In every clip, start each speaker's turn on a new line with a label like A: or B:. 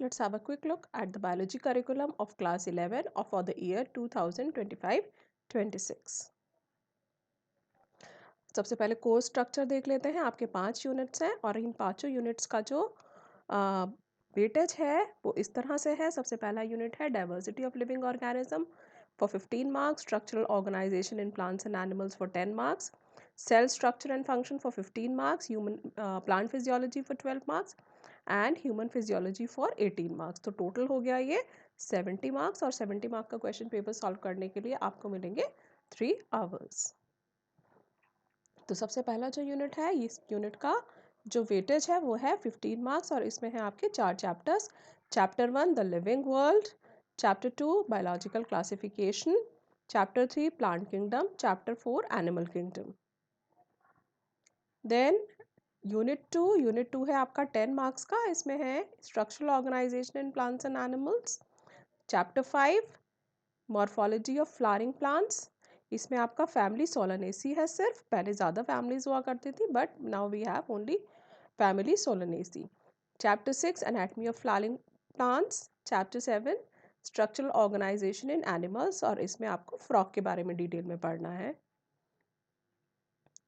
A: let's have a quick look at the biology curriculum of class 11 for the year 2025-26. सबसे पहले course structure देख लेते हैं। आपके 5 यूनिट्स हैं और इन पांचों यूनिट्स का जो वेटेज है वो इस तरह से है। सबसे पहला यूनिट है diversity of living organism for 15 marks, structural organisation in plants and animals for 10 marks, cell structure and function for 15 marks, human plant physiology for 12 marks and human physiology for 18 marks. तो total हो गया ये 70 marks और 70 marks का question paper solve करने के लिए आपको मिलेंगे 3 आवर्स। तो सबसे पहला जो यूनिट है, इस यूनिट का जो वेटेज है वो है 15 मार्क्स और इसमें है आपके 4 chapters. Chapter 1 the living world, chapter 2 biological classification, chapter 3 plant kingdom, chapter 4 animal kingdom. Then unit two है आपका 10 मार्क्स का। इसमें है structural organisation in plants and animals, chapter 5 morphology of flowering plants. इसमें आपका फैमिली सोलानेसी है सिर्फ, पहले ज़्यादा फैमिलीज हुआ करती थी but now we have only family solanaceae. Chapter 6 anatomy of flowering plants, chapter 7 structural organisation in animals और इसमें आपको फ्रॉग के बारे में डिटेल में पढ़ना है।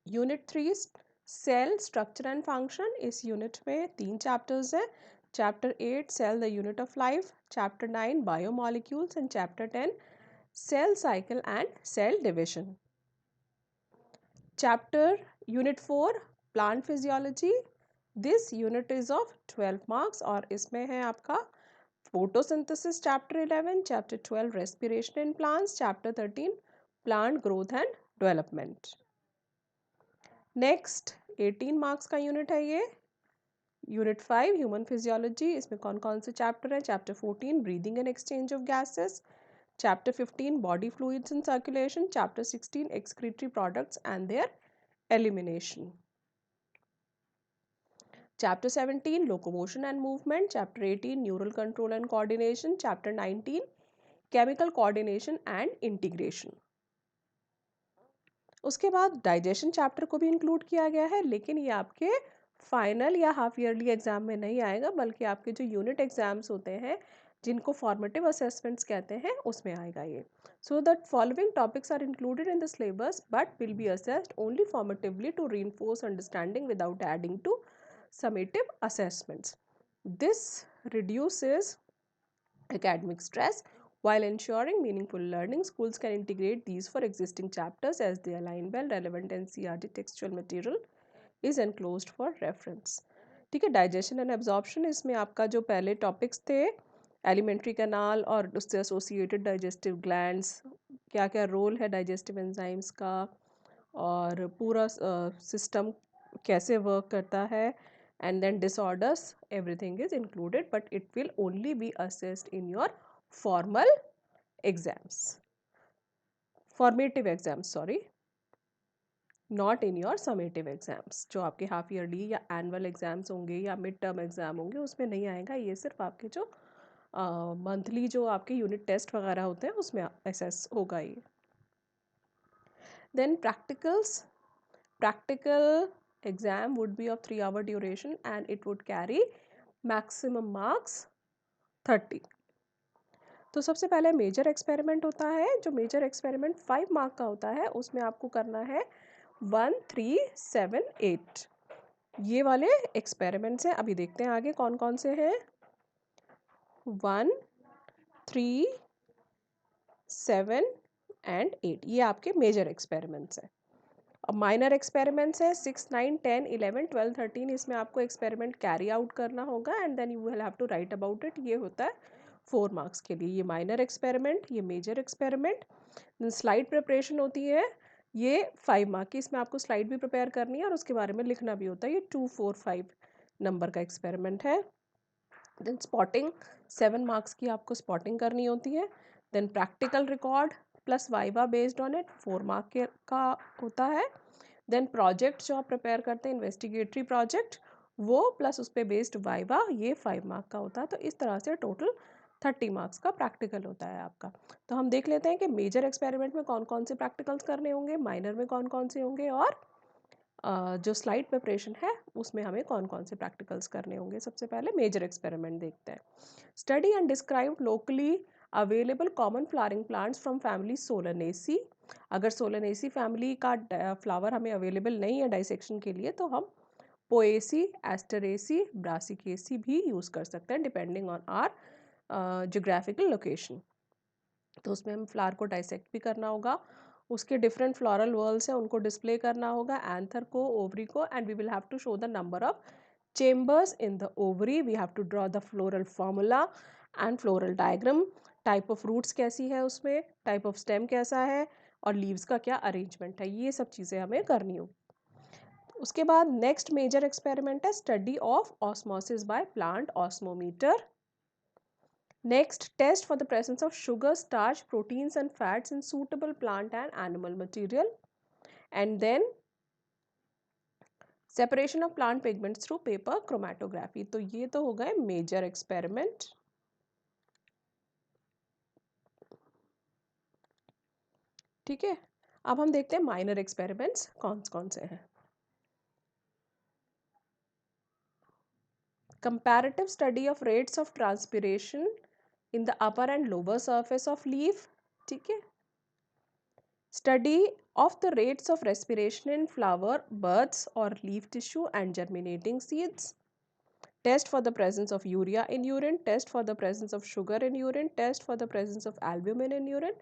A: Unit 3 cell structure and function, इस यूनिट में 3 चैप्टर्स हैं। Chapter 8 cell the unit of life, chapter 9 biomolecules and chapter 10 cell cycle and cell division. Chapter unit 4 plant physiology, this unit is of 12 marks और इसमें है आपका photosynthesis chapter 11, chapter 12 respiration in plants, chapter 13 plant growth and development. Next 18 marks का unit है ये unit 5 human physiology. इसमें कौन कौन से चैप्टर हैं? Chapter 14 breathing and exchange of gases, Chapter 15 body fluids in circulation, Chapter 16 excretory products and their elimination, Chapter 17 locomotion and movement, Chapter 18 neural control and coordination, Chapter 19 chemical coordination and integration. उसके बाद digestion chapter को भी include किया गया है, लेकिन ये आपके फाइनल या हाफ ईयरली एग्जाम में नहीं आएगा बल्कि आपके जो यूनिट एग्जाम्स होते हैं जिनको फॉर्मेटिव असेसमेंट्स कहते हैं उसमें आएगा ये। So that following topics are included in the syllabus but will be assessed only formatively to reinforce understanding without adding to summative assessments. This reduces academic stress while ensuring meaningful learning. Schools can integrate these for existing chapters as they align well. Relevant NCERT textual material is enclosed for reference. ठीक है, digestion and absorption, इसमें आपका जो पहले topics थे alimentary canal और उससे associated digestive glands, क्या क्या रोल है डाइजेस्टिव एंजाइम्स का और पूरा सिस्टम कैसे वर्क करता है, and then disorders, everything is included but it will only be assessed in your formal exams, formative exams, sorry, not in your summative exams। जो आपके हाफ ईयरली या एनुअल एग्जाम्स होंगे या मिड टर्म एग्जाम होंगे उसमें नहीं आएगा, ये सिर्फ आपके जो मंथली जो आपके यूनिट टेस्ट वगैरह होते हैं उसमें असेस होगा ये। Then practicals, practical exam would be of 3 hour duration and it would carry maximum marks 30। तो सबसे पहले मेजर एक्सपेरिमेंट होता है, जो मेजर एक्सपेरिमेंट 5 मार्क का होता है उसमें आपको करना है 1, 3, 7, 8 ये वाले एक्सपेरिमेंट्स हैं। अभी देखते हैं आगे कौन कौन से हैं। 1, 3, 7 एंड 8 ये आपके मेजर एक्सपेरिमेंट्स हैं। अब माइनर एक्सपेरिमेंट्स है 6, 9, 10, 11, 12, 13, इसमें आपको एक्सपेरिमेंट कैरी आउट करना होगा and then you will have to write about it. ये होता है 4 मार्क्स के लिए, ये माइनर एक्सपेरिमेंट, ये मेजर एक्सपेरिमेंट। स्लाइड प्रिपरेशन होती है ये 5 मार्क की, इसमें आपको स्लाइड भी प्रिपेयर करनी है और उसके बारे में लिखना भी होता है। ये 2, 4, 5 नंबर का एक्सपेरिमेंट है। देन स्पॉटिंग 7 मार्क्स की आपको स्पॉटिंग करनी होती है। Then practical record plus viva based on it 4 mark के का होता है। देन प्रोजेक्ट जो आप प्रिपेयर करते हैं इन्वेस्टिगेटरी प्रोजेक्ट वो प्लस उस पर बेस्ड वाइवा ये 5 मार्क का होता है। तो इस तरह से टोटल 30 मार्क्स का प्रैक्टिकल होता है आपका। तो हम देख लेते हैं कि मेजर एक्सपेरिमेंट में कौन कौन से प्रैक्टिकल्स करने होंगे, माइनर में कौन कौन से होंगे और जो स्लाइड प्रिपरेशन है उसमें हमें कौन कौन से प्रैक्टिकल्स करने होंगे। सबसे पहले मेजर एक्सपेरिमेंट देखते हैं। Study and describe locally available common flowering plants from family solanaceae. अगर सोलनेसी फैमिली का फ्लावर हमें अवेलेबल नहीं है डाइसेक्शन के लिए, तो हम पोएसी, एस्टरेसी, ब्रासिकेसी भी यूज़ कर सकते हैं depending on our geographical location. तो उसमें हम फ्लावर को डाइसेक्ट भी करना होगा, उसके डिफरेंट फ्लोरल वर्ल्स हैं उनको डिस्प्ले करना होगा, एंथर को, ओवरी को, and we will have to show the number of chambers in the ovary. We have to draw the floral formula and floral diagram, type of roots कैसी है उसमें, type of stem कैसा है, और leaves का क्या arrangement है, ये सब चीज़ें हमें करनी होगी। उसके बाद नेक्स्ट मेजर एक्सपेरिमेंट है study of osmosis by plant osmometer. Next, test for the presence of sugar, starch, proteins and fats in suitable plant and animal material. And then separation of plant pigments through paper chromatography. तो ये तो हो गए major experiment. ठीक है, अब हम देखते हैं minor experiments कौन से हैं। Comparative study of rates of transpiration in the upper and lower surface of leaf. ठीक है, study of the rates of respiration in flower, buds or leaf tissue and germinating seeds. Test for the presence of urea in urine, test for the presence of sugar in urine, test for the presence of albumin in urine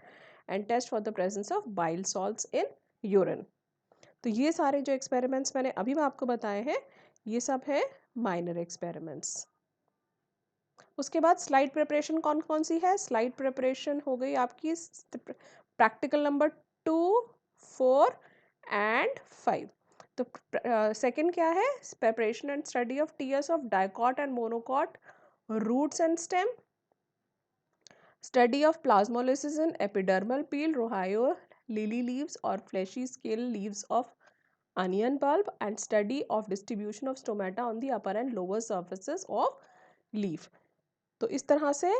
A: and test for the presence of bile salts in urine. तो ये सारे जो experiments मैंने अभी मैं आपको बताए हैं, ये सब है माइनर एक्सपेरिमेंट्स। उसके बाद स्लाइड प्रिपरेशन कौन कौन सी है। स्लाइड प्रिपरेशन हो गई आपकी प्रैक्टिकल नंबर 2, 4 एंड 5। तो सेकंड क्या है, preparation and study of tears of dicot and monocot roots and stem, study of plasmolysis in epidermal peel, rhoeo lily leaves और fleshy scale leaves of onion bulb, and study of distribution of stomata on the upper and lower surfaces of leaf. तो इस तरह से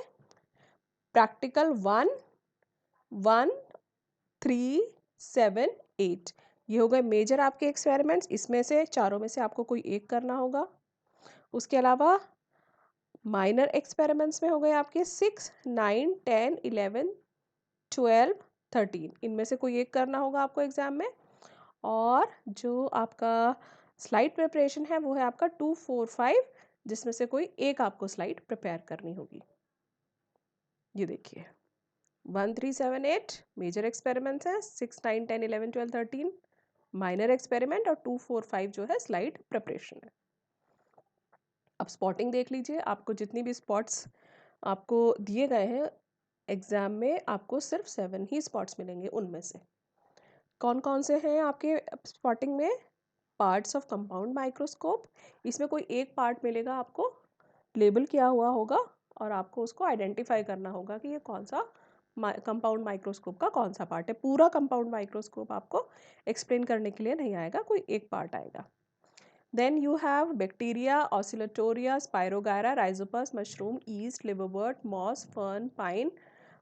A: practical 1, 1, 3, 7, 8 ये हो गए major आपके experiments. इसमें से चारों में से आपको कोई एक करना होगा। उसके अलावा माइनर एक्सपेरिमेंट्स में हो गए आपके 6, 9, 10, 11, 12, 13 इनमें से कोई एक करना होगा आपको एग्जाम में। और जो आपका स्लाइड प्रिपरेशन है वो है आपका 2, 4, 5 जिसमें से कोई एक आपको स्लाइड प्रिपेयर करनी होगी। ये देखिए 1, 3, 7, 8 मेजर एक्सपेरिमेंट्स हैं, 6, 9, 10, 11, 12, 13 माइनर एक्सपेरिमेंट और 2, 4, 5 जो है स्लाइड प्रिपरेशन है। अब स्पॉटिंग देख लीजिए, आपको जितनी भी स्पॉट्स आपको दिए गए हैं एग्जाम में आपको सिर्फ 7 ही स्पॉट्स मिलेंगे। उनमें से कौन कौन से हैं आपके स्पॉटिंग में, पार्ट्स ऑफ कंपाउंड माइक्रोस्कोप, इसमें कोई एक पार्ट मिलेगा आपको, लेबल किया हुआ होगा और आपको उसको आइडेंटिफाई करना होगा कि ये कौन सा कंपाउंड माइक्रोस्कोप का कौन सा पार्ट है। पूरा कंपाउंड माइक्रोस्कोप आपको एक्सप्लेन करने के लिए नहीं आएगा, कोई एक पार्ट आएगा। Then you have bacteria, oscillatoria, spirogyra, rhizopus, mushroom, yeast, liverwort, moss, fern, pine,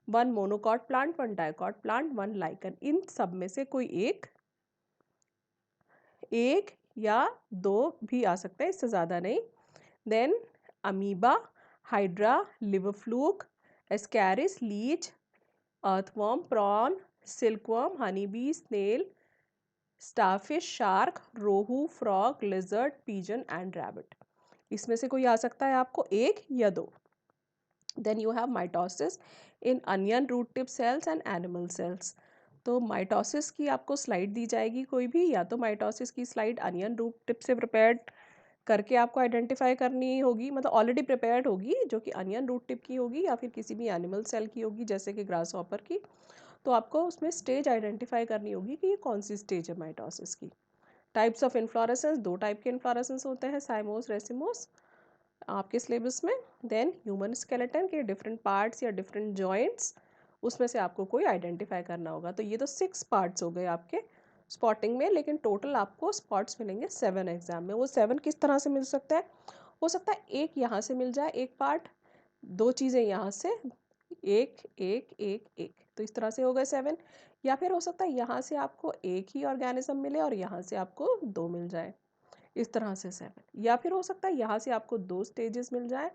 A: 1 monocot plant, 1 dicot plant, 1 lichen. इन सब में से कोई एक या 2 भी आ सकते हैं, इससे ज़्यादा नहीं। Then amoeba, hydra, liver fluke, ascaris, leech, earthworm, prawn, silkworm, honey bee, snail, starfish, shark, rohu, frog, lizard, pigeon and rabbit. इसमें से कोई आ सकता है आपको एक या 2। Then you have mitosis in onion root tip cells and animal cells. तो mitosis की आपको स्लाइड दी जाएगी कोई भी, या तो माइटोसिस की स्लाइड अनियन रूट टिप से प्रिपेयर्ड करके आपको आइडेंटिफाई करनी होगी, मतलब ऑलरेडी प्रिपेयर्ड होगी जो कि अनियन रूट टिप की होगी, या फिर किसी भी एनिमल सेल की होगी जैसे कि ग्रास हॉपर की। तो आपको उसमें स्टेज आइडेंटिफाई करनी होगी कि ये कौन सी स्टेज है माइटोसिस की। टाइप्स ऑफ इन्फ्लोरेसेंस, 2 टाइप के इन्फ्लोरेसेंस होते हैं, साइमोस, रेसिमोस आपके सिलेबस में। देन ह्यूमन स्केलेटन के डिफरेंट पार्ट्स या डिफरेंट जॉइंट्स, उसमें से आपको कोई आइडेंटिफाई करना होगा। तो ये तो 6 पार्ट्स हो गए आपके स्पॉटिंग में, लेकिन टोटल आपको स्पॉट्स मिलेंगे 7 एग्जाम में। वो 7 किस तरह से मिल सकता है, हो सकता है एक यहाँ से मिल जाए एक पार्ट, 2 चीज़ें यहाँ से, एक एक एक एक, तो इस तरह से हो गए 7। या फिर हो सकता है यहाँ से आपको एक ही ऑर्गेनिज्म मिले और यहाँ से आपको 2 मिल जाए, इस तरह से 7। या फिर हो सकता है यहाँ से आपको 2 स्टेजेस मिल जाए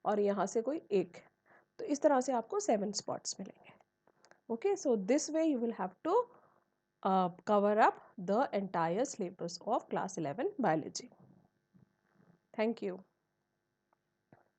A: और यहाँ से कोई एक, तो इस तरह से आपको 7 स्पॉट्स मिलेंगे। Okay, so this way you will have to cover up the entire syllabus of class 11 biology. Thank you.